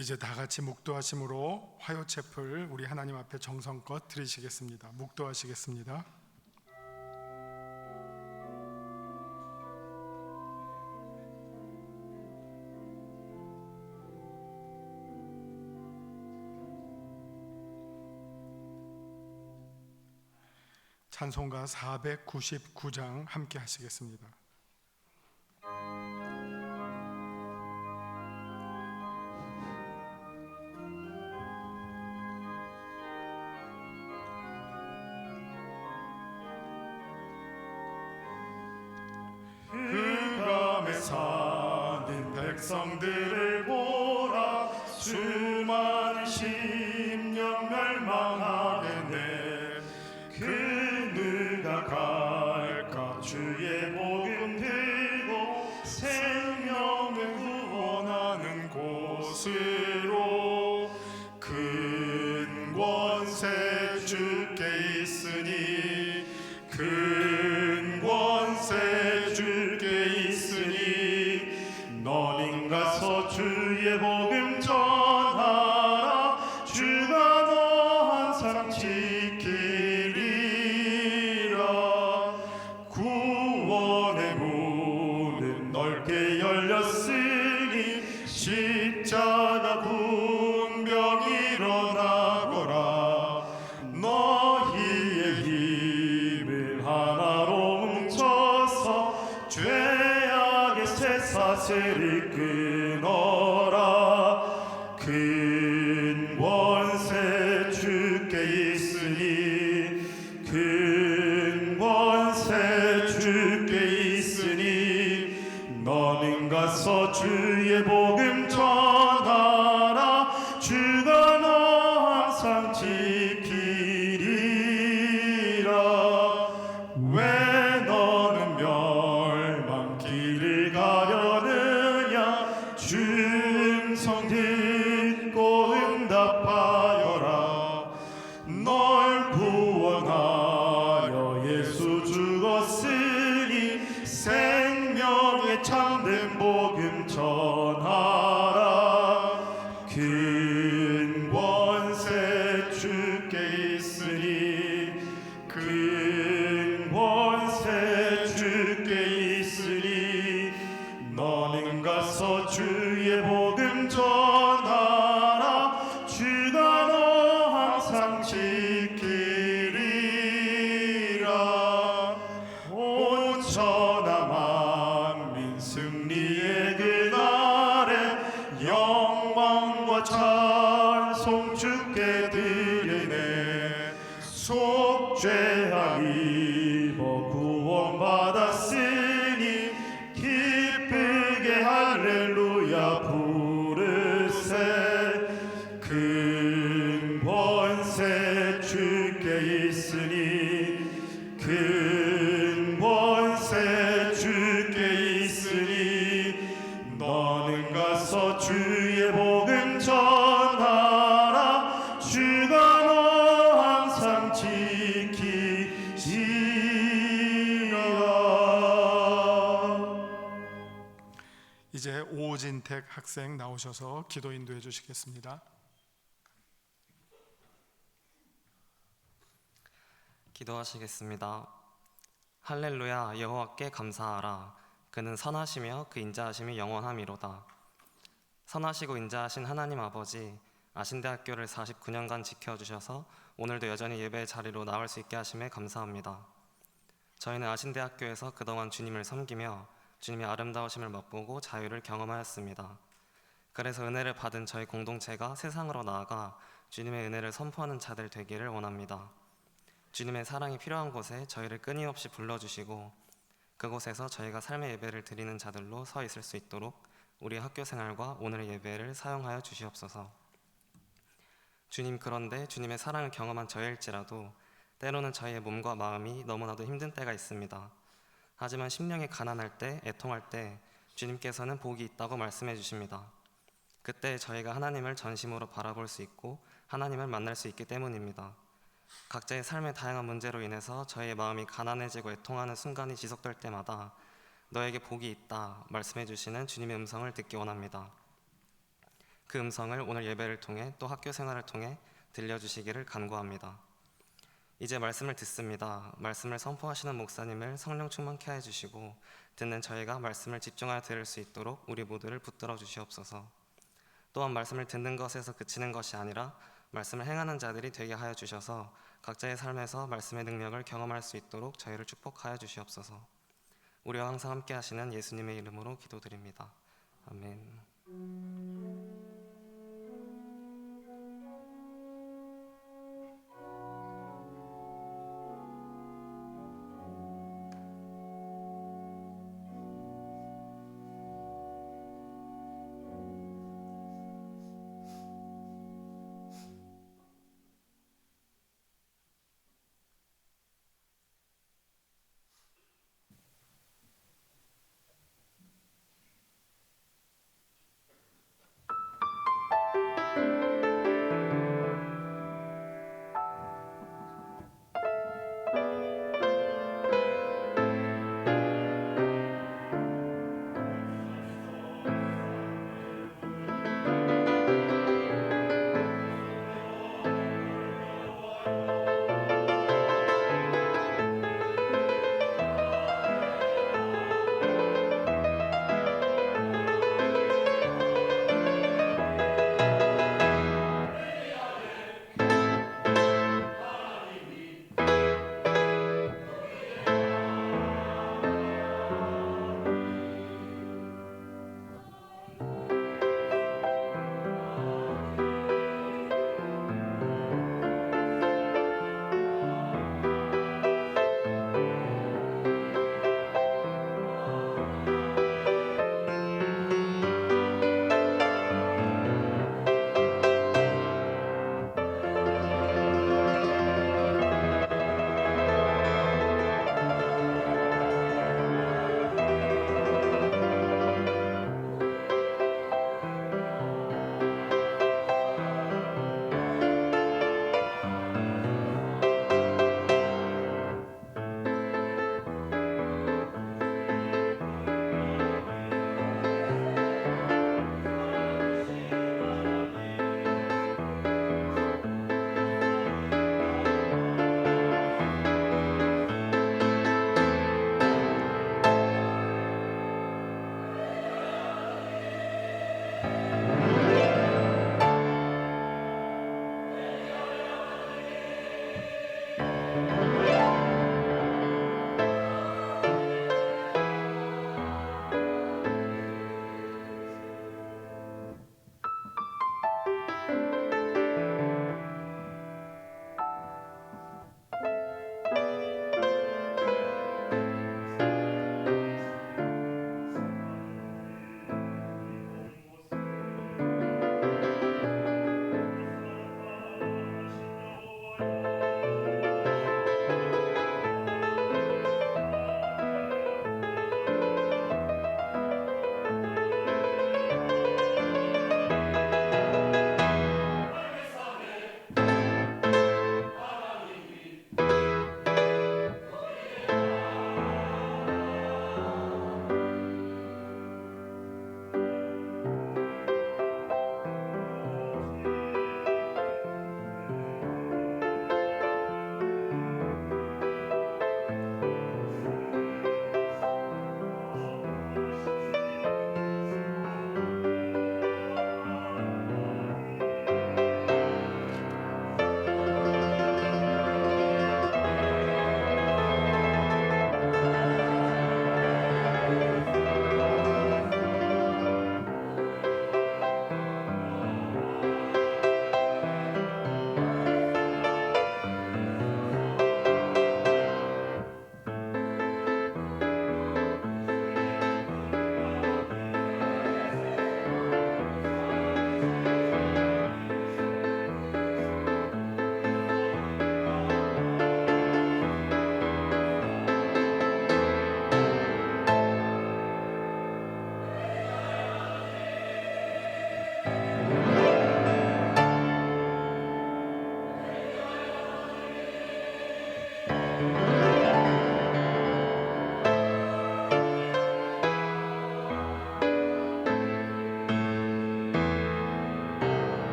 이제 다 같이 묵도하심으로 화요체풀 우리 하나님 앞에 정성껏 드리시겠습니다. 묵도하시겠습니다. 찬송가 499장 함께 하시겠습니다. 흑암에 사는 백성들을 보라. 수많은 심령 멸망하겠네. 그 누가 갈까? 주의 복음 들고 생명을 구원하는 곳으로. 큰 권세 주께 있으니, 큰 권세 주께 있으니, 너는 가서 주의 복음 전하라. 주가 너 항상 지키리라. 구원의 문은 넓게 열렸으니, 십자가 군병 일어나거라. 너희의 힘을 하나로 뭉쳐서 죄악의 쇠사슬을 끊어라. 큰 권세 주께 있으니, 큰 권세 주께 있으니, 너는 가서 주의 복음 전하라. 주가 너 항상 지키리라. 왜 너는 멸망길을 가려느냐? 주 음성 듣고 응답하여라. 널 구원하여 예수 죽었으니, 생명의 참된 복음 전하라. 큰 권세 주께 있으니, 큰 권세 주께 있으니, 너는 가서 주의 복음 전하라. 주가 너 항상 지키리라. 온 천하 만민 승리의 그날에 영광과 찬송 주께 드리네. 속죄함 입어 구원받았으니, 기쁘게 할렐루야 부르세. 큰 권세 주께 있으니, 큰 권세 주께 있으니, 너는 가서 주의 복음 전하라. 주가 너 항상 지키시리라. 이제 오진택 학생 나오셔서 기도 인도해 주시겠습니다. 기도하시겠습니다. 할렐루야. 여호와께 감사하라. 그는 선하시며 그 인자하심이 영원함이로다. 선하시고 인자하신 하나님 아버지, 아신대학교를 49년간 지켜주셔서 오늘도 여전히 예배의 자리로 나올 수 있게 하심에 감사합니다. 저희는 아신대학교에서 그동안 주님을 섬기며 주님의 아름다우심을 맛보고 자유를 경험하였습니다. 그래서 은혜를 받은 저희 공동체가 세상으로 나아가 주님의 은혜를 선포하는 자들 되기를 원합니다. 주님의 사랑이 필요한 곳에 저희를 끊임없이 불러주시고, 그곳에서 저희가 삶의 예배를 드리는 자들로 서 있을 수 있도록 우리 학교 생활과 오늘의 예배를 사용하여 주시옵소서. 주님, 그런데 주님의 사랑을 경험한 저일지라도 때로는 저희의 몸과 마음이 너무나도 힘든 때가 있습니다. 하지만 심령이 가난할 때, 애통할 때 주님께서는 복이 있다고 말씀해 주십니다. 그때 저희가 하나님을 전심으로 바라볼 수 있고 하나님을 만날 수 있기 때문입니다. 각자의 삶의 다양한 문제로 인해서 저희의 마음이 가난해지고 애통하는 순간이 지속될 때마다 너에게 복이 있다 말씀해 주시는 주님의 음성을 듣기 원합니다. 그 음성을 오늘 예배를 통해 또 학교 생활을 통해 들려주시기를 간구합니다. 이제 말씀을 듣습니다. 말씀을 선포하시는 목사님을 성령 충만케 해주시고 듣는 저희가 말씀을 집중하여 들을 수 있도록 우리 모두를 붙들어 주시옵소서. 또한 말씀을 듣는 것에서 그치는 것이 아니라 말씀을 행하는 자들이 되게 하여 주셔서 각자의 삶에서 말씀의 능력을 경험할 수 있도록 저희를 축복하여 주시옵소서. 우리와 항상 함께 하시는 예수님의 이름으로 기도드립니다. 아멘.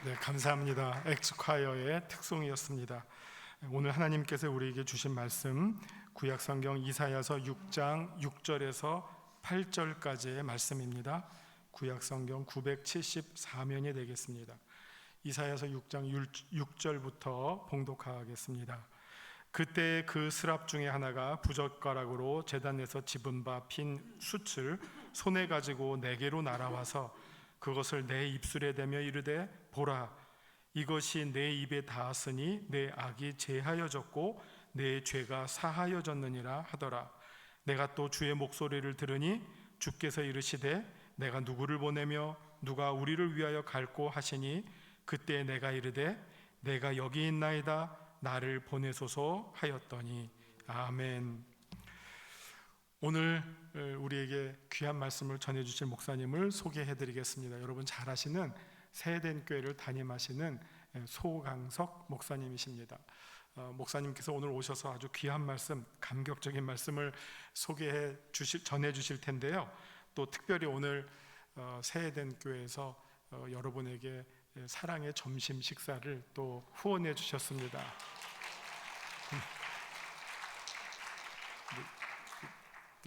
네, 감사합니다. 엑스콰이어의 특송이었습니다. 오늘 하나님께서 우리에게 주신 말씀 구약성경 이사야서 6장 6절에서 8절까지의 말씀입니다. 구약성경 974면이 되겠습니다. 이사야서 6장 6절부터 봉독하겠습니다. 그때 그 스랍 중에 하나가 부젓가락으로 제단에서 집은 바 핀 숯을 손에 가지고 내게로 날아와서 그것을 내 입술에 대며 이르되 보라, 이것이 내 입에 닿았으니 내 악이 제하여졌고 내 죄가 사하여졌느니라 하더라. 내가 또 주의 목소리를 들으니 주께서 이르시되 내가 누구를 보내며 누가 우리를 위하여 갈꼬 하시니 그때 내가 이르되 내가 여기 있나이다, 나를 보내소서 하였더니. 아멘. 오늘 우리에게 귀한 말씀을 전해주실 목사님을 소개해드리겠습니다. 여러분 잘 아시는 세덴 교회를 담임하시는 소강석 목사님이십니다. 목사님께서 오늘 오셔서 아주 귀한 말씀, 감격적인 말씀을 전해 주실 텐데요. 또 특별히 오늘 세덴 교회에서 여러분에게 사랑의 점심 식사를 또 후원해 주셨습니다.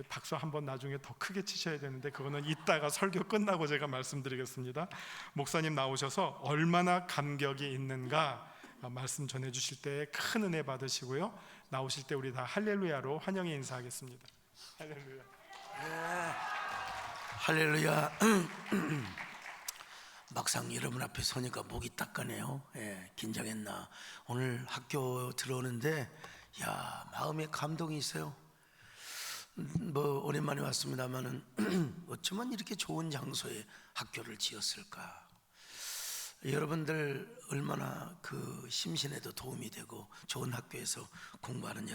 박수 한번 나중에 더 크게 치셔야 되는데 그거는 이따가 설교 끝나고 제가 말씀드리겠습니다. 목사님 나오셔서 얼마나 감격이 있는가 말씀 전해 주실 때 큰 은혜 받으시고요. 나오실 때 우리 다 할렐루야로 환영의 인사하겠습니다. 할렐루야. 할렐루야. 막상 여러분 앞에 서니까 목이 딱가네요. 긴장했나. 오늘 학교 들어오는데 마음에 감동이 있어요. 오랜만에 왔습니다만은 어쩌면 이렇게 좋은 장소에 학교를 지었을까. 여러분들 얼마나 그 심신에도 도움이 되고 좋은 학교에서 공부하는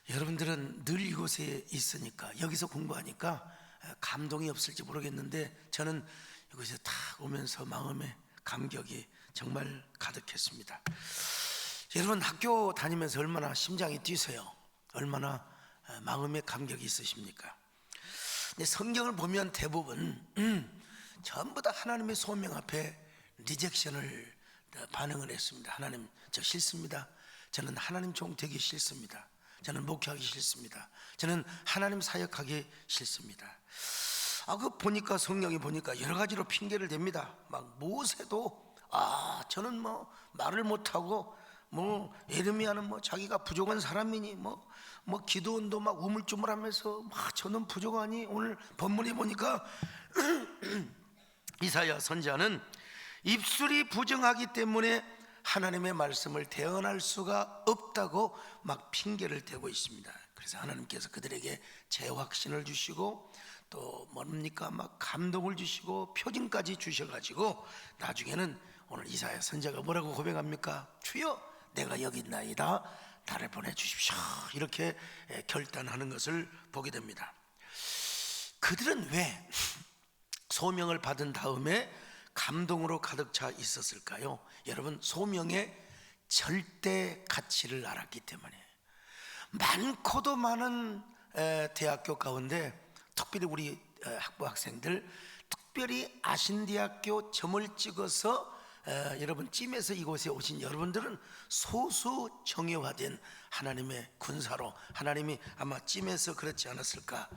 여러분들은 늘 이곳에 있으니까, 여기서 공부하니까 감동이 없을지 모르겠는데 저는 이곳에 딱 오면서 마음에 감격이 정말 가득했습니다. 여러분 학교 다니면서 얼마나 심장이 뛰세요? 얼마나 마음에 감격이 있으십니까? 근데 성경을 보면 대부분 전부 다 하나님의 소명 앞에 리젝션을 반응을 했습니다. 하나님, 저 싫습니다. 저는 하나님 종 되기 싫습니다. 저는 목회하기 싫습니다. 저는 하나님 사역하기 싫습니다. 보니까 성경에 보니까 여러 가지로 핑계를 댑니다. 막 모세도 저는 말을 못하고 에르미야는 자기가 부족한 사람이니 기드온도 막 우물쭈물하면서 저는 부족하니, 오늘 본문에 보니까 이사야 선지자는 입술이 부정하기 때문에 하나님의 말씀을 대언할 수가 없다고 막 핑계를 대고 있습니다. 그래서 하나님께서 그들에게 재확신을 주시고 또 막 감동을 주시고 표징까지 주셔가지고 나중에는 오늘 이사야 선지자가 뭐라고 고백합니까? 주여 내가 여기 있나이다, 나를 보내주십시오, 이렇게 결단하는 것을 보게 됩니다. 그들은 왜 소명을 받은 다음에 감동으로 가득 차 있었을까요? 여러분, 소명의 절대 가치를 알았기 때문에. 많고도 많은 대학교 가운데 특별히 우리 학부 학생들, 특별히 아신대학교 점을 찍어서 여러분 찜에서 이곳에 오신 여러분들은 소수 정예화된 하나님의 군사로, 하나님이 아마 찜에서 그렇지 않았을까.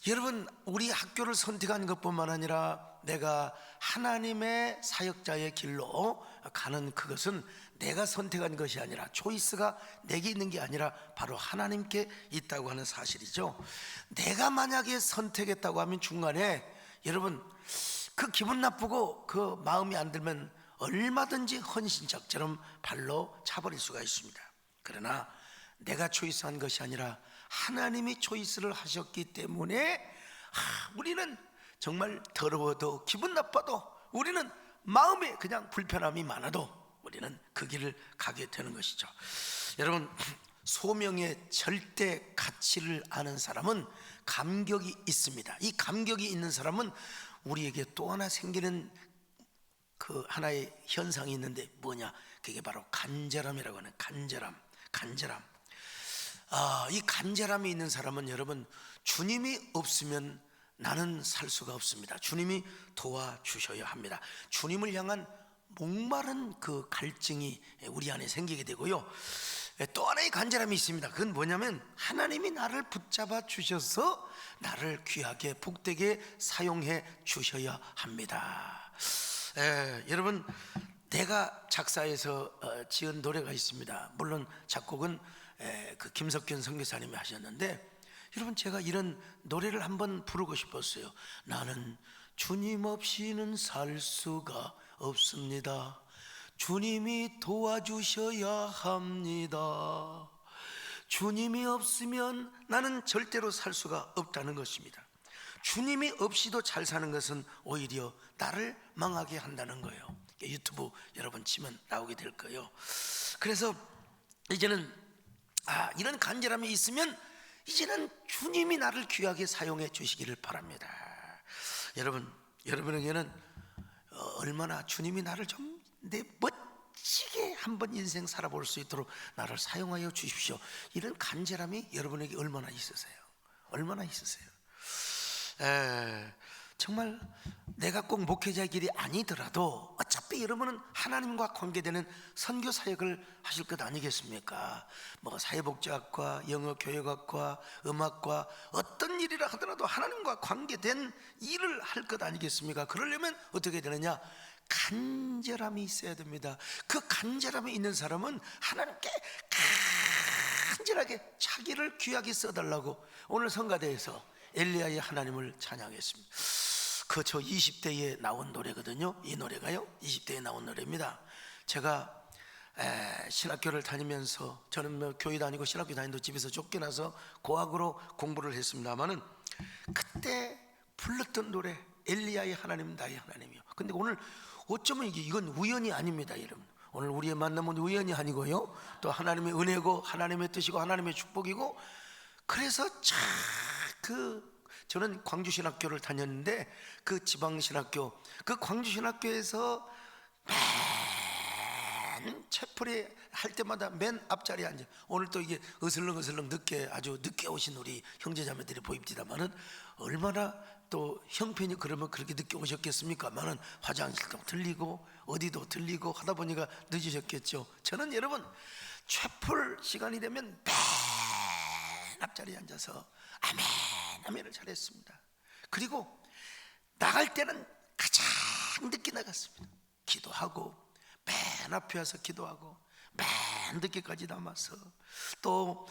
여러분, 우리 학교를 선택한 것뿐만 아니라 내가 하나님의 사역자의 길로 가는 그것은 내가 선택한 것이 아니라, 초이스가 내게 있는 게 아니라 바로 하나님께 있다고 하는 사실이죠. 내가 만약에 선택했다고 하면 중간에 여러분 그 기분 나쁘고 그 마음이 안 들면 얼마든지 헌신짝처럼 발로 차버릴 수가 있습니다. 그러나 내가 초이스한 것이 아니라 하나님이 초이스를 하셨기 때문에 우리는 정말 더러워도 기분 나빠도, 우리는 마음에 그냥 불편함이 많아도 우리는 그 길을 가게 되는 것이죠. 여러분, 소명의 절대 가치를 아는 사람은 감격이 있습니다. 이 감격이 있는 사람은 우리에게 또 하나 생기는 그 하나의 현상이 있는데 뭐냐? 그게 바로 간절함이라고 하는 간절함. 이 간절함이 있는 사람은 여러분, 주님이 없으면 나는 살 수가 없습니다. 주님이 도와주셔야 합니다. 주님을 향한 목마른 그 갈증이 우리 안에 생기게 되고요. 또 하나의 간절함이 있습니다. 그건 뭐냐면 하나님이 나를 붙잡아 주셔서 나를 귀하게 복되게 사용해 주셔야 합니다. 여러분, 내가 작사해서 지은 노래가 있습니다. 물론 작곡은 그 김석균 선교사님이 하셨는데, 여러분, 제가 이런 노래를 한번 부르고 싶었어요. 나는 주님 없이는 살 수가 없습니다. 주님이 도와주셔야 합니다. 주님이 없으면 나는 절대로 살 수가 없다는 것입니다. 주님이 없이도 잘 사는 것은 오히려 나를 망하게 한다는 거예요. 유튜브 여러분 치면 나오게 될 거예요. 그래서 이제는 이런 간절함이 있으면 이제는 주님이 나를 귀하게 사용해 주시기를 바랍니다. 여러분에게는 얼마나 주님이 나를 좀 내 멋지게 한번 인생 살아볼 수 있도록 나를 사용하여 주십시오. 이런 간절함이 여러분에게 얼마나 있으세요? 얼마나 있으세요? 정말 내가 꼭 목회자의 길이 아니더라도 어차피 여러분은 하나님과 관계되는 선교 사역을 하실 것 아니겠습니까? 뭐 사회복지학과, 영어교육학과, 음악과 어떤 일이라 하더라도 하나님과 관계된 일을 할 것 아니겠습니까? 그러려면 어떻게 되느냐? 간절함이 있어야 됩니다. 그 간절함이 있는 사람은 하나님께 간절하게 자기를 귀하게 써달라고 오늘 성가대에서 엘리야의 하나님을 찬양했습니다. 그 저 20대에 나온 노래거든요. 이 노래가요 20대에 나온 노래입니다. 제가 신학교를 다니면서, 저는 뭐 교회 다니고 신학교 다니도 집에서 쫓겨나서 고학으로 공부를 했습니다마는 그때 불렀던 노래, 엘리야의 하나님 나의 하나님이요. 근데 오늘 어쩌면 이건 우연이 아닙니다, 여러분. 오늘 우리의 만남은 우연이 아니고요, 또 하나님의 은혜고 하나님의 뜻이고 하나님의 축복이고, 그래서 저는 광주신학교를 다녔는데 그 지방신학교, 그 광주신학교에서 맨 채플에 할 때마다 맨 앞자리에 앉아. 오늘 또 이게 어슬렁어슬렁 늦게, 아주 늦게 오신 우리 형제자매들이 보입니다만은 얼마나 또 형편이 그러면 그렇게 늦게 오셨겠습니까만은 화장실도 들리고 어디도 들리고 하다 보니까 늦으셨겠죠. 저는 여러분 채플 시간이 되면 맨 앞자리에 앉아서 아멘 아멘을 잘했습니다. 그리고 나갈 때는 가장 늦게 나갔습니다. 기도하고 맨 앞에 와서 기도하고 맨 늦게까지 남아서, 또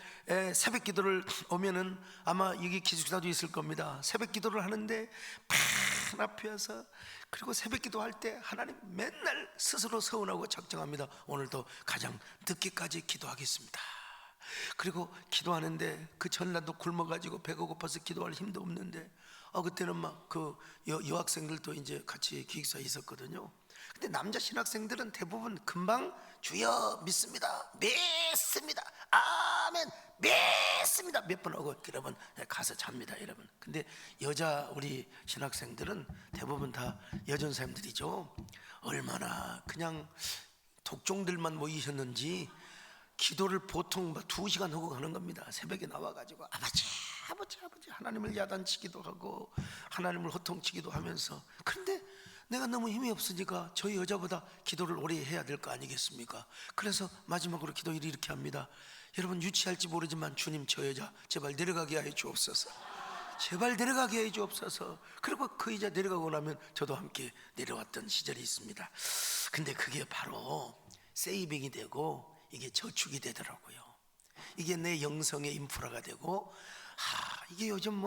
새벽 기도를 오면은 아마 여기 기숙사도 있을 겁니다. 새벽 기도를 하는데 맨 앞에 와서, 그리고 새벽 기도할 때 하나님 맨날 스스로 서운하고 작정합니다. 오늘도 가장 늦게까지 기도하겠습니다. 그리고 기도하는데 그 전날도 굶어가지고 배가 고파서 기도할 힘도 없는데, 그때는 막 그 여학생들도 이제 같이 기숙사에 있었거든요. 근데 남자 신학생들은 대부분 금방 주여 믿습니다, 믿습니다, 아멘, 믿습니다 몇 번 하고 여러분 가서 잡니다, 여러분. 근데 여자 우리 신학생들은 대부분 다 여전사님들이죠. 얼마나 그냥 독종들만 모이셨는지 기도를 보통 2시간 하고 가는 겁니다. 새벽에 나와가지고 아버지 하나님을 야단치기도 하고 하나님을 호통치기도 하면서. 그런데 내가 너무 힘이 없으니까 저 여자보다 기도를 오래 해야 될 거 아니겠습니까? 그래서 마지막으로 기도를 이렇게 합니다. 여러분 유치할지 모르지만 주님 저 여자 제발 내려가게 해 주옵소서. 제발 내려가게 해 주옵소서. 그리고 그 여자 내려가고 나면 저도 함께 내려왔던 시절이 있습니다. 근데 그게 바로 세이빙이 되고 이게 저축이 되더라고요. 이게 내 영성의 인프라가 되고, 이게 요즘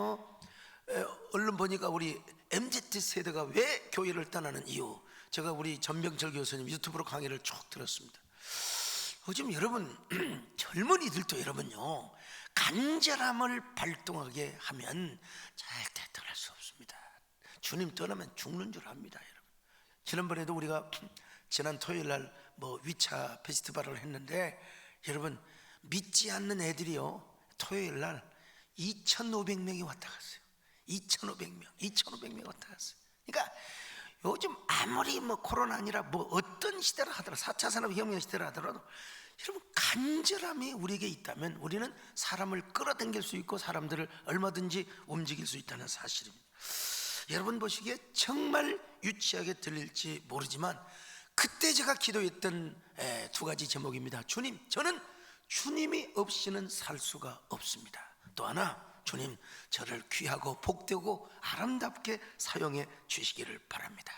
언론 보니까 우리 MZ세대가 왜 교회를 떠나는 이유, 제가 우리 전병철 교수님 유튜브로 강의를 쭉 들었습니다. 요즘 여러분 젊은이들도 여러분요 간절함을 발동하게 하면 절대 떠날 수 없습니다. 주님 떠나면 죽는 줄 압니다, 여러분. 지난번에도 우리가 지난 토요일 날 위차 페스티벌을 했는데, 여러분 믿지 않는 애들이요 토요일 날 2,500명이 왔다 갔어요. 2,500명 왔다 갔어요. 그러니까 요즘 아무리 코로나 아니라 어떤 시대를 하더라도 4차 산업혁명 시대를 하더라도 여러분 간절함이 우리에게 있다면 우리는 사람을 끌어당길 수 있고 사람들을 얼마든지 움직일 수 있다는 사실입니다. 여러분 보시기에 정말 유치하게 들릴지 모르지만 그때 제가 기도했던 두 가지 제목입니다. 주님, 저는 주님이 없이는 살 수가 없습니다. 또 하나, 주님, 저를 귀하고 복되고 아름답게 사용해 주시기를 바랍니다.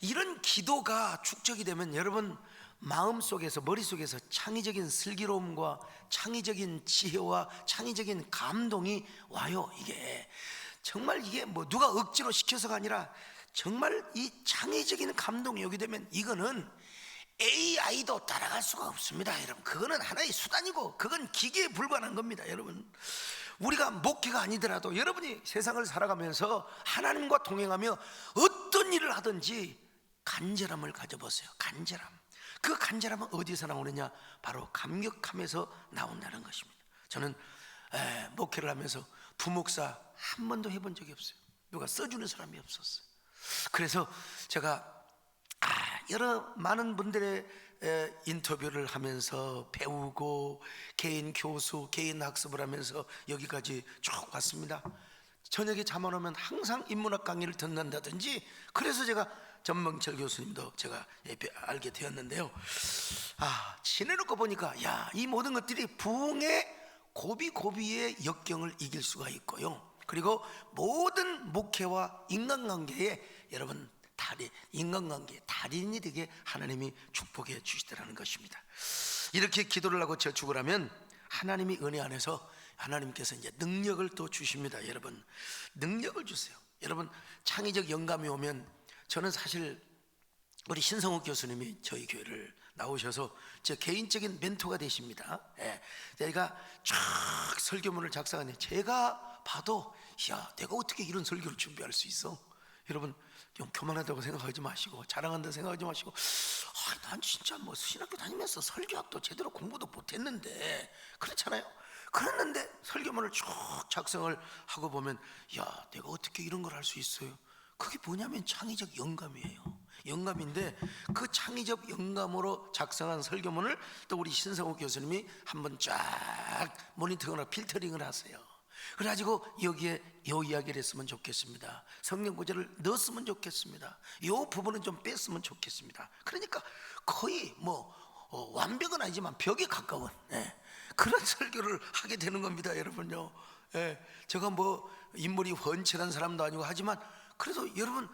이런 기도가 축적이 되면 여러분 마음속에서, 머릿속에서 창의적인 슬기로움과 창의적인 지혜와 창의적인 감동이 와요. 이게 정말 이게 뭐 누가 억지로 시켜서가 아니라 정말 이 창의적인 감동이 오게 되면 이거는 AI도 따라갈 수가 없습니다. 여러분, 그거는 하나의 수단이고 그건 기계에 불과한 겁니다. 여러분, 우리가 목회가 아니더라도 여러분이 세상을 살아가면서 하나님과 동행하며 어떤 일을 하든지 간절함을 가져보세요. 간절함. 그 간절함은 어디서 나오느냐? 바로 감격함에서 나온다는 것입니다. 저는 목회를 하면서 부목사 한 번도 해본 적이 없어요. 누가 써주는 사람이 없었어요. 그래서 제가 여러 많은 분들의 인터뷰를 하면서 배우고 개인 교수, 개인 학습을 하면서 여기까지 쭉 왔습니다. 저녁에 잠 안 오면 항상 인문학 강의를 듣는다든지, 그래서 제가 전명철 교수님도 제가 알게 되었는데요. 지내놓고 보니까 이 모든 것들이 부흥의 고비고비의 역경을 이길 수가 있고요. 그리고 모든 목회와 인간관계에 여러분 인간관계 달인이 되게 하나님이 축복해 주시더라는 것입니다. 이렇게 기도를 하고 저축을 하면 하나님이 은혜 안에서 하나님께서 이제 능력을 또 주십니다. 여러분, 능력을 주세요. 여러분, 창의적 영감이 오면, 저는 사실 우리 신성욱 교수님이 저희 교회를 나오셔서 제 개인적인 멘토가 되십니다. 제가 쫙 설교문을 작성하는데 제가 봐도 내가 어떻게 이런 설교를 준비할 수 있어? 여러분, 좀 교만하다고 생각하지 마시고 자랑한다고 생각하지 마시고, 난 진짜 뭐 신학교 다니면서 설교학도 제대로 공부도 못했는데, 그렇잖아요. 그랬는데 설교문을 쭉 작성을 하고 보면 내가 어떻게 이런 걸 할 수 있어요? 그게 뭐냐면 창의적 영감이에요. 영감인데 그 창의적 영감으로 작성한 설교문을 또 우리 신성욱 교수님이 한번 쫙 모니터링이나 필터링을 하세요. 그래가지고 여기에 요 이야기를 했으면 좋겠습니다. 성경 구절을 넣었으면 좋겠습니다. 요 부분은 좀 뺐으면 좋겠습니다. 그러니까 거의 완벽은 아니지만 벽에 가까운 그런 설교를 하게 되는 겁니다. 여러분요. 제가 인물이 훤칠한 사람도 아니고 하지만 그래도 여러분,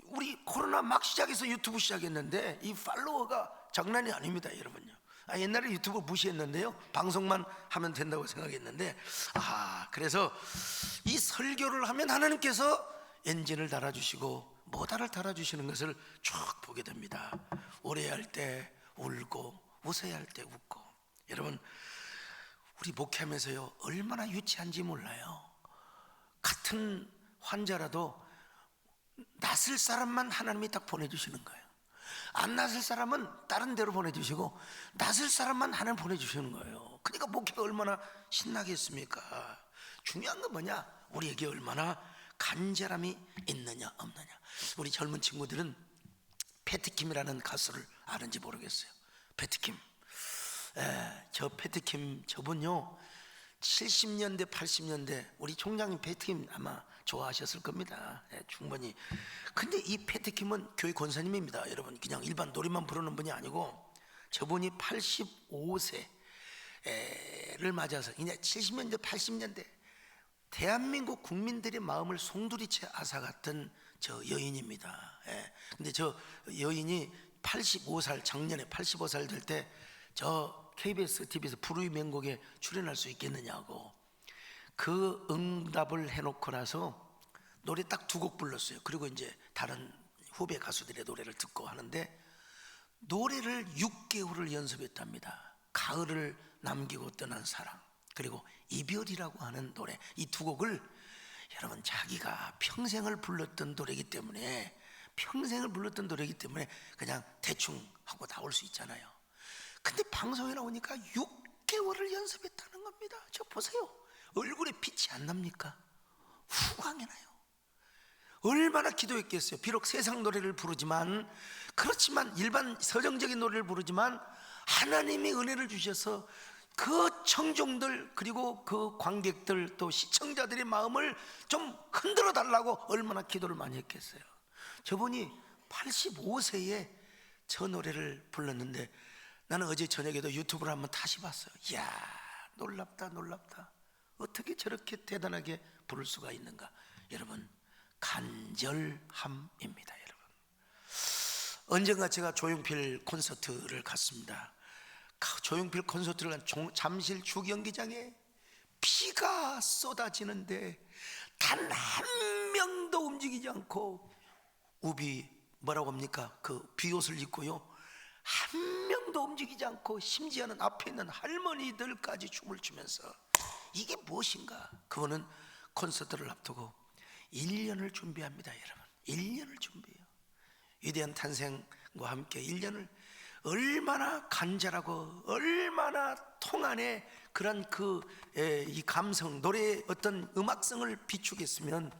우리 코로나 막 시작해서 유튜브 시작했는데 이 팔로워가 장난이 아닙니다. 여러분요. 옛날에 유튜브 무시했는데요, 방송만 하면 된다고 생각했는데, 그래서 이 설교를 하면 하나님께서 엔진을 달아주시고 모달을 달아주시는 것을 쭉 보게 됩니다. 울어야 할 때 울고 웃어야 할 때 웃고. 여러분, 우리 목회하면서요 얼마나 유치한지 몰라요. 같은 환자라도 낫을 사람만 하나님이 딱 보내주시는 거예요. 안 낫을 사람은 다른 데로 보내주시고 낫을 사람만 하나님 보내주시는 거예요. 그러니까 목회가 얼마나 신나겠습니까? 중요한 건 뭐냐? 우리에게 얼마나 간절함이 있느냐 없느냐. 우리 젊은 친구들은 패트킴이라는 가수를 아는지 모르겠어요. 패트킴. 저 패트킴 저분요 70년대 80년대 우리 총장님 패트킴 아마 좋아하셨을 겁니다. 충분히. 근데 이 패트킴은 교회 권사님입니다. 여러분, 그냥 일반 노래만 부르는 분이 아니고 저분이 85세를 맞아서 이제 70년대 80년대 대한민국 국민들의 마음을 송두리째 앗아갔던 저 여인입니다. 근데 저 여인이 85살, 작년에 85살 될 때 저 KBS TV에서 불후의 명곡에 출연할 수 있겠느냐고 그 응답을 해놓고 나서 노래 딱 2곡 불렀어요. 그리고 이제 다른 후배 가수들의 노래를 듣고 하는데 노래를 6개월을 연습했답니다. 가을을 남기고 떠난 사랑, 그리고 이별이라고 하는 노래, 이 2곡을 여러분 자기가 평생을 불렀던 노래이기 때문에 그냥 대충 하고 나올 수 있잖아요. 근데 방송에 나오니까 6개월을 연습했다는 겁니다. 저 보세요. 얼굴에 빛이 안 납니까? 후광이 나요. 얼마나 기도했겠어요. 비록 세상 노래를 부르지만, 그렇지만 일반 서정적인 노래를 부르지만 하나님이 은혜를 주셔서 그 청중들 그리고 그 관객들 또 시청자들의 마음을 좀 흔들어 달라고 얼마나 기도를 많이 했겠어요. 저분이 85세에 저 노래를 불렀는데 나는 어제 저녁에도 유튜브를 한번 다시 봤어요. 이야, 놀랍다 놀랍다. 어떻게 저렇게 대단하게 부를 수가 있는가. 여러분, 간절함입니다. 여러분, 언젠가 제가 조용필 콘서트를 갔습니다. 조용필 콘서트를 간 잠실 주경기장에 비가 쏟아지는데 단 한 명도 움직이지 않고 우비 뭐라고 합니까? 그 비옷을 입고요, 한 명도 움직이지 않고 심지어는 앞에 있는 할머니들까지 춤을 추면서 이게 무엇인가? 그거는 콘서트를 앞두고 1년을 준비합니다. 여러분, 1년을 준비해요. 위대한 탄생과 함께 1년을 얼마나 간절하고 얼마나 통안에 그런 이 감성, 노래의 어떤 음악성을 비추겠으면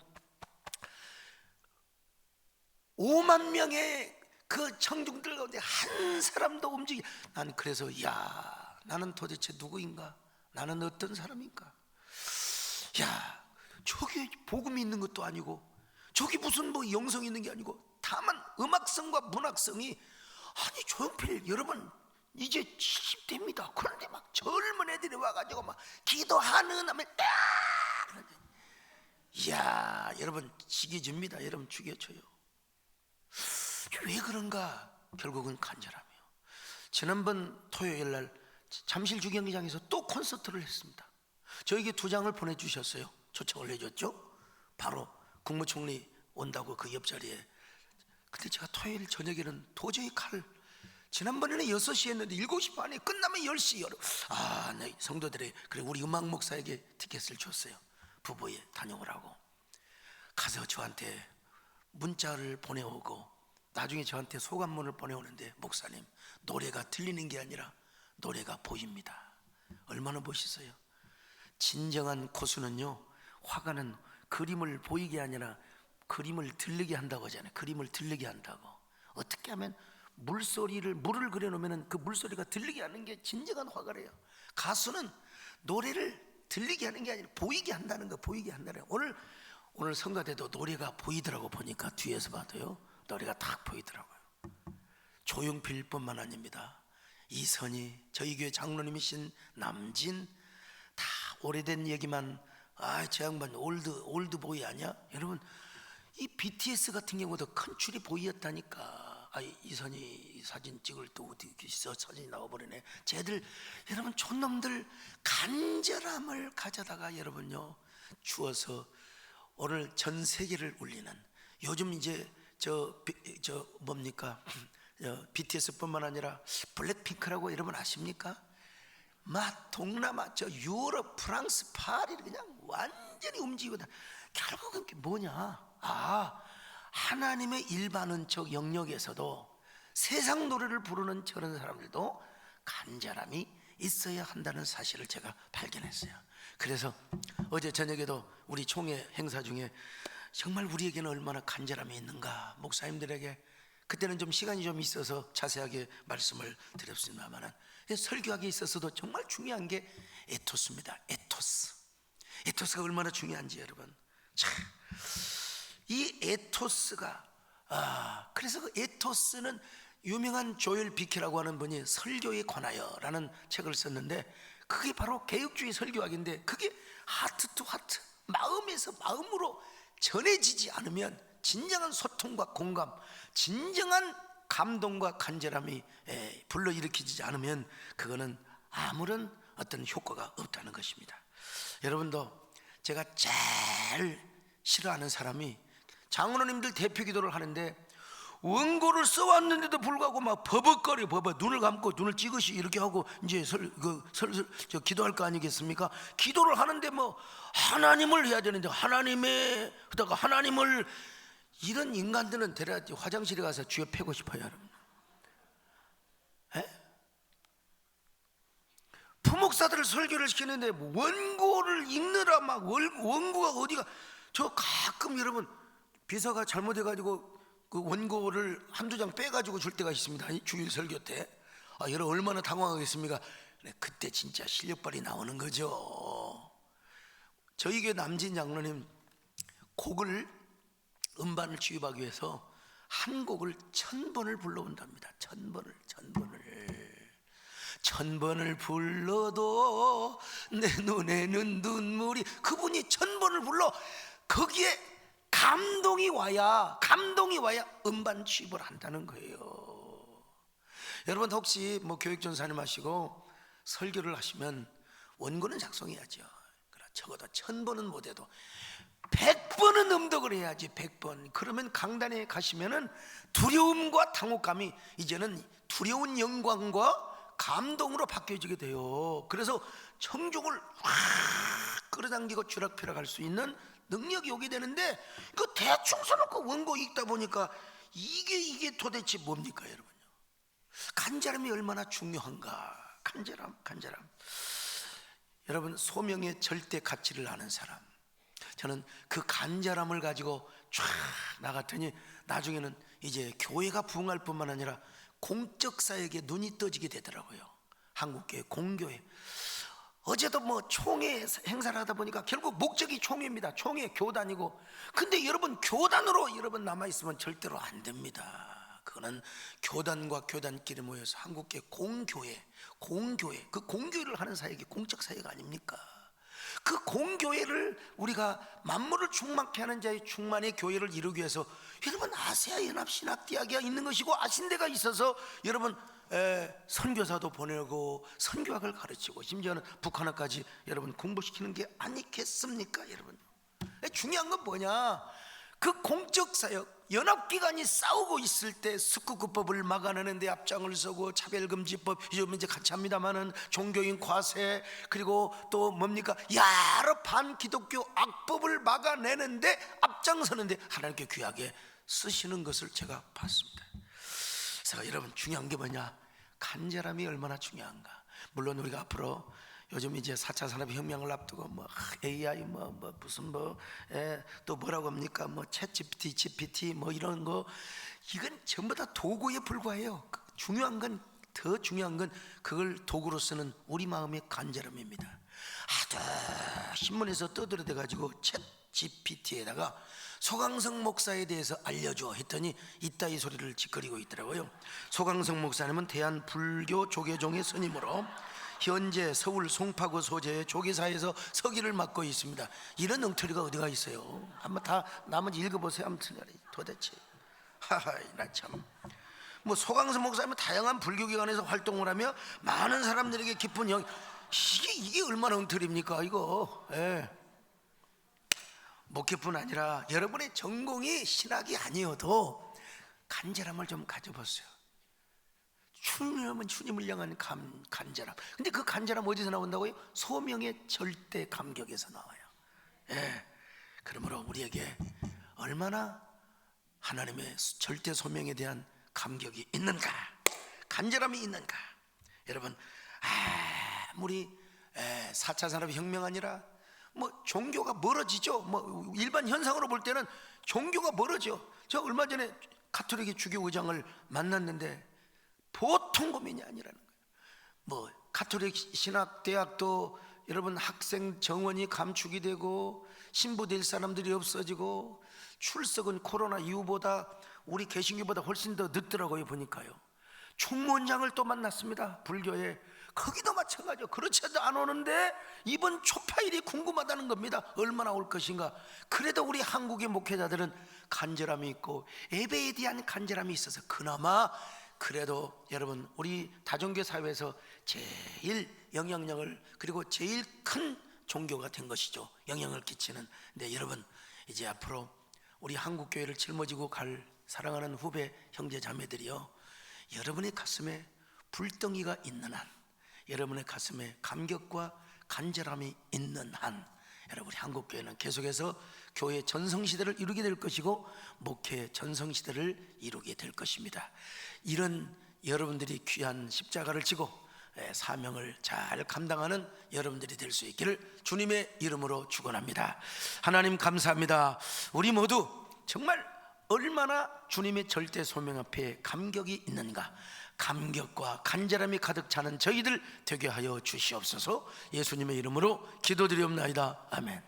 5만 명의 그 청중들 가운데 한 사람도 난 그래서 야, 나는 도대체 누구인가? 나는 어떤 사람인가? 야, 저기 복음이 있는 것도 아니고 저기 무슨 뭐 영성이 있는 게 아니고 다만 음악성과 문학성이, 아니 조용필 여러분 이제 70대입니다. 그런데 막 젊은 애들이 와가지고 막 기도하는 하면 이야, 여러분 지겨집니다. 여러분 죽여줘요. 왜 그런가? 결국은 간절함이에요. 지난번 토요일 날 잠실 주경기장에서 또 콘서트를 했습니다. 저에게 2장을 보내주셨어요. 초청을 해줬죠. 바로 국무총리 온다고 그 옆자리에. 근데 제가 토요일 저녁에는 도저히 지난번에는 6시에 했는데 7시 반에 끝나면 10시. 네, 성도들이 그래 우리 음악 목사에게 티켓을 줬어요. 부부에 다녀오라고. 가서 저한테 문자를 보내오고 나중에 저한테 소감문을 보내오는데, 목사님 노래가 들리는 게 아니라 노래가 보입니다. 얼마나 멋있어요. 진정한 고수는요, 화가는 그림을 보이게 아니라 그림을 들리게 한다고 하잖아요. 그림을 들리게 한다고. 어떻게 하면 물을 그려놓으면 그 물소리가 들리게 하는 게 진정한 화가래요. 가수는 노래를 들리게 하는 게 아니라 보이게 한다는 거, 보이게 한다는 거. 오늘 성가대도 노래가 보이더라고. 보니까 뒤에서 봐도요, 노래가 딱 보이더라고요. 조용필뿐만 아닙니다. 이선희, 저희 교회 장로님이신 남진, 다 오래된 얘기만, 저 양반 올드보이 아니야? 여러분, 이 BTS 같은 경우도 큰 줄이 보이였다니까. 이선희 사진 찍을 때 어디 있어? 사진이 나와버리네. 쟤들, 여러분 촌놈들 간절함을 가져다가 여러분요 주어서 오늘 전 세계를 울리는, 요즘 이제 뭡니까? BTS뿐만 아니라 블랙핑크라고 여러분 아십니까? 동남아, 유럽, 프랑스, 파리 그냥 완전히 움직이고 결국은 그게 뭐냐? 하나님의 일반은적 영역에서도 세상 노래를 부르는 저런 사람들도 간절함이 있어야 한다는 사실을 제가 발견했어요. 그래서 어제 저녁에도 우리 총회 행사 중에 정말 우리에게는 얼마나 간절함이 있는가, 목사님들에게 그때는 좀 시간이 좀 있어서 자세하게 말씀을 드렸습니다만, 설교하기에 있어서도 정말 중요한 게 에토스입니다. 에토스가 얼마나 중요한지 여러분. 참, 이 에토스가 그래서 그 에토스는 유명한 조엘 비케라고 하는 분이 설교에 관하여라는 책을 썼는데, 그게 바로 개혁주의 설교학인데, 그게 하트 투 하트, 마음에서 마음으로 전해지지 않으면, 진정한 소통과 공감, 진정한 감동과 간절함이 불러일으키지 않으면 그거는 아무런 어떤 효과가 없다는 것입니다. 여러분도 제가 제일 싫어하는 사람이, 장로님들 대표 기도를 하는데 원고를 써왔는데도 불구하고 막 버벅거려. 눈을 감고 눈을 찌그시 이렇게 하고 이제 기도할 거 아니겠습니까? 기도를 하는데 뭐 하나님을 해야 되는데 그다가 하나님을, 이런 인간들은 데려다 화장실에 가서 쥐어 패고 싶어요, 여러분. 부목사들을 설교를 시키는데 원고를 읽느라 막 원고가 어디가, 저 가끔 여러분 비서가 잘못해가지고 그 원고를 한두 장 빼가지고 줄 때가 있습니다. 주일 설교 때. 여러분 얼마나 당황하겠습니까? 그때 진짜 실력발이 나오는 거죠. 저희 교회 남진 장로님 음반을 취입하기 위해서 한 곡을 1000번을 불러온답니다. 1000번을 불러도 내 눈에는 눈물이, 그분이 1000번을 불러 거기에 감동이 와야 음반 취입을 한다는 거예요. 여러분 혹시 뭐 교육전사님 하시고 설교를 하시면 원고는 작성해야죠. 적어도 1000번은 못해도 100번은 음독을 해야지. 100번. 그러면 강단에 가시면은 두려움과 당혹감이 이제는 두려운 영광과 감동으로 바뀌어지게 돼요. 그래서 청중을 확 끌어당기고 쥐락펴락할 수 있는 능력이 오게 되는데, 그 대충 써놓고 원고 읽다 보니까 이게 도대체 뭡니까 여러분요? 간절함이 얼마나 중요한가. 간절함. 여러분, 소명의 절대 가치를 아는 사람, 저는 그 간절함을 가지고 쫙 나갔더니 나중에는 이제 교회가 부흥할 뿐만 아니라 공적 사역에 눈이 떠지게 되더라고요. 한국교회 공교회. 어제도 뭐 총회 행사를 하다 보니까 결국 목적이 총회입니다. 총회 교단이고. 근데 여러분, 교단으로 여러분 남아있으면 절대로 안 됩니다. 그거는 교단과 교단끼리 모여서 한국교회 공교회, 그 공교회를 하는 사역이 공적 사역 아닙니까? 그 공교회를 우리가 만물을 충만케 하는 자의 충만의 교회를 이루기 위해서, 여러분 아세아 연합 신학대학이 있는 것이고, 아신 데가 있어서 여러분 선교사도 보내고 선교학을 가르치고 심지어는 북한어까지 여러분 공부시키는 게 아니겠습니까? 여러분, 중요한 건 뭐냐? 그 공적 사역, 연합기관이 싸우고 있을 때 스쿠크법을 막아내는 데 앞장을 서고, 차별금지법, 요즘 이제 같이 합니다마는 종교인 과세, 그리고 또 뭡니까, 여러 반기독교 악법을 막아내는데 앞장서는데 하나님께 귀하게 쓰시는 것을 제가 봤습니다. 그래서 여러분, 중요한 게 뭐냐? 간절함이 얼마나 중요한가. 물론 우리가 앞으로 요즘 이제 4차 산업혁명을 앞두고 뭐 AI 무슨 또 뭐라고 합니까? 뭐 챗 GPT 뭐 이런 거, 이건 전부 다 도구에 불과해요. 더 중요한 건 그걸 도구로 쓰는 우리 마음의 간절함입니다. 하도 신문에서 떠들어대 가지고 챗 GPT에다가 소강성 목사에 대해서 알려줘 했더니 이따위 소리를 짓거리고 있더라고요. 소강성 목사님은 대한불교 조계종의 스님으로 현재 서울 송파구 소재의 조계사에서 서기를 맡고 있습니다. 이런 엉터리가 어디가 있어요? 한번 다 나머지 읽어보세요. 아무튼 도대체 나 참. 뭐 소강성 목사님은 다양한 불교기관에서 활동을 하며 많은 사람들에게 깊은 이게 얼마나 엉터리입니까 이거? 목회뿐 아니라 여러분의 전공이 신학이 아니어도 간절함을 좀 가져보세요. 주님을 향한 간절함. 근데 그 간절함 어디서 나온다고요? 소명의 절대 감격에서 나와요. 그러므로 우리에게 얼마나 하나님의 절대 소명에 대한 감격이 있는가, 간절함이 있는가. 여러분, 아무리 4차 산업혁명 아니라 뭐 종교가 멀어지죠. 뭐 일반 현상으로 볼 때는 종교가 멀어져. 저 얼마 전에 가톨릭의 주교 의장을 만났는데 보통 고민이 아니라는 거예요. 뭐 가톨릭 신학대학도 여러분 학생 정원이 감축이 되고 신부 될 사람들이 없어지고 출석은 코로나 이후보다 우리 개신교보다 훨씬 더 늦더라고요. 보니까요. 총무원장을 또 만났습니다. 불교에. 거기도 마찬가지요. 그렇지도 안 오는데 이번 초파일이 궁금하다는 겁니다. 얼마나 올 것인가. 그래도 우리 한국의 목회자들은 간절함이 있고 예배에 대한 간절함이 있어서 그나마 그래도 여러분 우리 다종교 사회에서 제일 영향력을, 그리고 제일 큰 종교가 된 것이죠. 영향을 끼치는. 근데 여러분, 이제 앞으로 우리 한국교회를 짊어지고 갈 사랑하는 후배 형제 자매들이요, 여러분의 가슴에 불덩이가 있는 한, 여러분의 가슴에 감격과 간절함이 있는 한, 여러분 우리 한국교회는 계속해서 교회 전성시대를 이루게 될 것이고 목회 전성시대를 이루게 될 것입니다. 이런 여러분들이 귀한 십자가를 지고 사명을 잘 감당하는 여러분들이 될 수 있기를 주님의 이름으로 축원합니다. 하나님 감사합니다. 우리 모두 정말 얼마나 주님의 절대 소명 앞에 감격이 있는가, 감격과 간절함이 가득 차는 저희들 되게 하여 주시옵소서. 예수님의 이름으로 기도드리옵나이다. 아멘.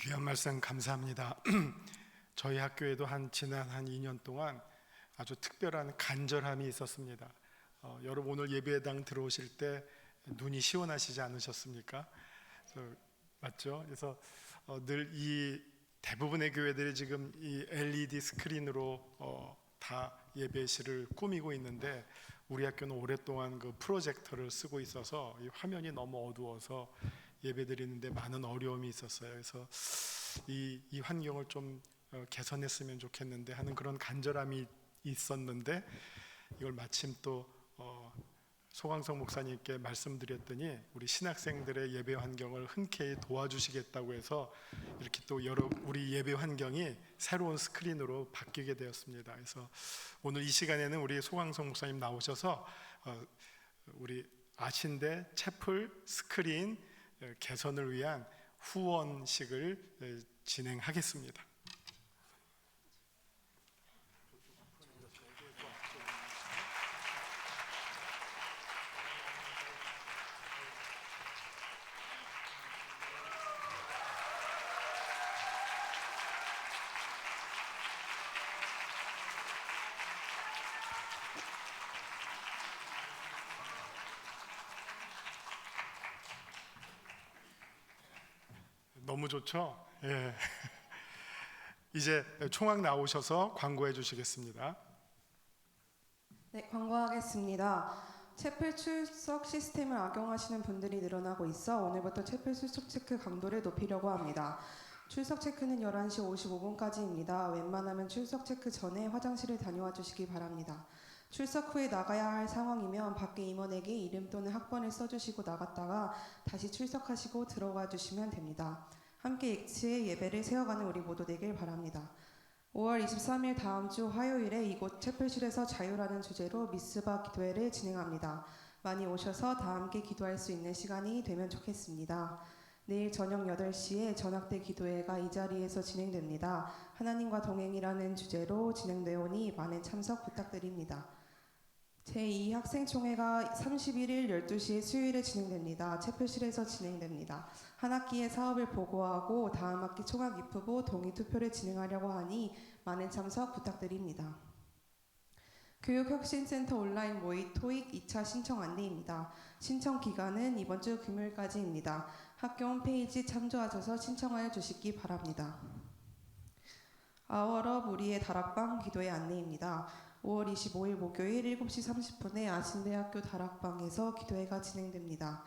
귀한 말씀 감사합니다. 저희 학교에도 지난 한 2년 동안 아주 특별한 간절함이 있었습니다. 여러분 오늘 예배당 들어오실 때 눈이 시원하시지 않으셨습니까? 맞죠? 그래서 늘 이 대부분의 교회들이 지금 이 LED 스크린으로 다 예배실을 꾸미고 있는데 우리 학교는 오랫동안 그 프로젝터를 쓰고 있어서 이 화면이 너무 어두워서 예배드리는데 많은 어려움이 있었어요. 그래서 이 환경을 좀 개선했으면 좋겠는데 하는 그런 간절함이 있었는데 이걸 마침 또 소광성 목사님께 말씀드렸더니 우리 신학생들의 예배 환경을 흔쾌히 도와주시겠다고 해서 이렇게 또 우리 예배 환경이 새로운 스크린으로 바뀌게 되었습니다. 그래서 오늘 이 시간에는 우리 소광성 목사님 나오셔서 우리 아신대 채플 스크린 개선을 위한 후원식을 진행하겠습니다. 너무 좋죠? 예. 이제 총각 나오셔서 광고해 주시겠습니다. 네, 광고하겠습니다. 채플 출석 시스템을 악용하시는 분들이 늘어나고 있어 오늘부터 채플 출석 체크 강도를 높이려고 합니다. 출석 체크는 11시 55분까지입니다. 웬만하면 출석 체크 전에 화장실을 다녀와 주시기 바랍니다. 출석 후에 나가야 할 상황이면 밖에 임원에게 이름 또는 학번을 써주시고 나갔다가 다시 출석하시고 들어와 주시면 됩니다. 함께 일치의 예배를 세워가는 우리 모두 되길 바랍니다. 5월 23일 다음 주 화요일에 이곳 채플실에서 자유라는 주제로 미스바 기도회를 진행합니다. 많이 오셔서 다 함께 기도할 수 있는 시간이 되면 좋겠습니다. 내일 저녁 8시에 전학대 기도회가 이 자리에서 진행됩니다. 하나님과 동행이라는 주제로 진행되오니 많은 참석 부탁드립니다. 제2학생총회가 31일 12시에 수요일에 진행됩니다. 채플실에서 진행됩니다. 한 학기의 사업을 보고하고 다음 학기 총학 입후보 동의 투표를 진행하려고 하니 많은 참석 부탁드립니다. 교육혁신센터 온라인 모의 토익 2차 신청 안내입니다. 신청 기간은 이번 주 금요일까지입니다. 학교 홈페이지 참조하셔서 신청하여 주시기 바랍니다. 아워럽 우리의 다락방 기도회 안내입니다. 5월 25일 목요일 7시 30분에 아신대학교 다락방에서 기도회가 진행됩니다.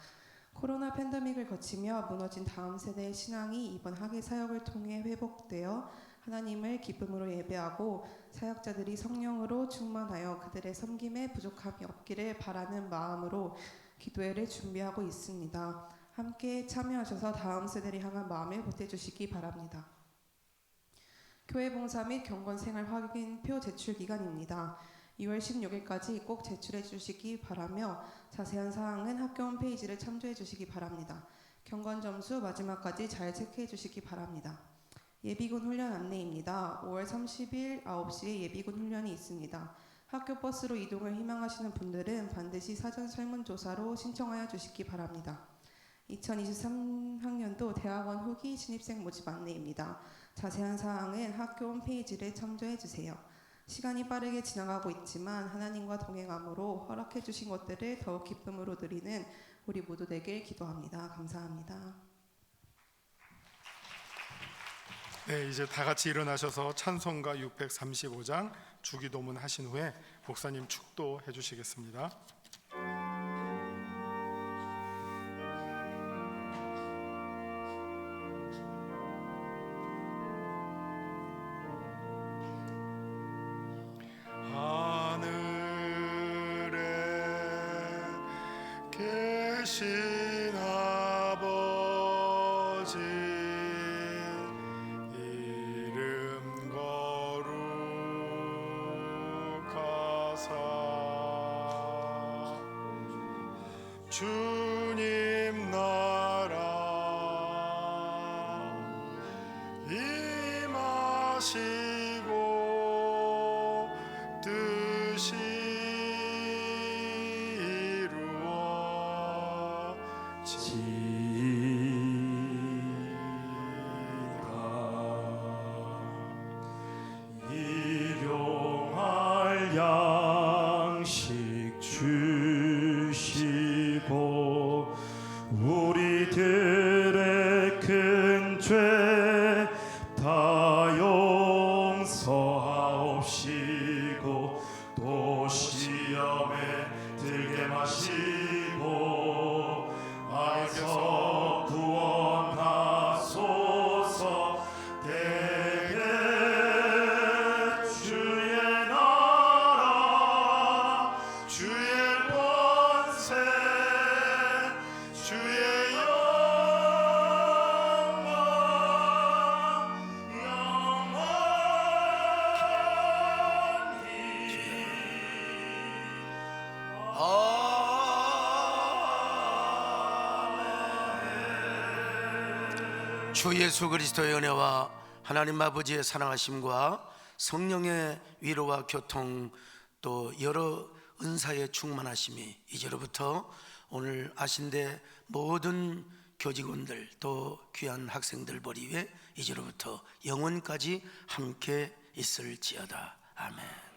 코로나 팬데믹을 거치며 무너진 다음 세대의 신앙이 이번 학예 사역을 통해 회복되어 하나님을 기쁨으로 예배하고 사역자들이 성령으로 충만하여 그들의 섬김에 부족함이 없기를 바라는 마음으로 기도회를 준비하고 있습니다. 함께 참여하셔서 다음 세대를 향한 마음을 보태주시기 바랍니다. 교회 봉사 및 경건생활 확인표 제출 기간입니다. 2월 16일까지 꼭 제출해 주시기 바라며 자세한 사항은 학교 홈페이지를 참조해 주시기 바랍니다. 경건 점수 마지막까지 잘 체크해 주시기 바랍니다. 예비군 훈련 안내입니다. 5월 30일 9시에 예비군 훈련이 있습니다. 학교 버스로 이동을 희망하시는 분들은 반드시 사전 설문조사로 신청하여 주시기 바랍니다. 2023학년도 대학원 후기 신입생 모집 안내입니다. 자세한 사항은 학교 홈페이지를 참조해 주세요. 시간이 빠르게 지나가고 있지만 하나님과 동행함으로 허락해 주신 것들을 더욱 기쁨으로 드리는 우리 모두 되길 기도합니다. 감사합니다. 네, 이제 다 같이 일어나셔서 찬송가 635장 주기도문 하신 후에 목사님 축도해 주시겠습니다. 계신 아버지 이름 거룩하사 주님 나라 임하시고 뜻이 이루어지이다. 하시고 악에서 구원하소서. 대개 주의 나라 주의 권세 주의 영광 주 예수 그리스도의 은혜와 하나님 아버지의 사랑하심과 성령의 위로와 교통 또 여러 은사의 충만하심이 이제로부터 오늘 아신대 모든 교직원들 또 귀한 학생들 머리 위에 이제로부터 영원까지 함께 있을지어다. 아멘.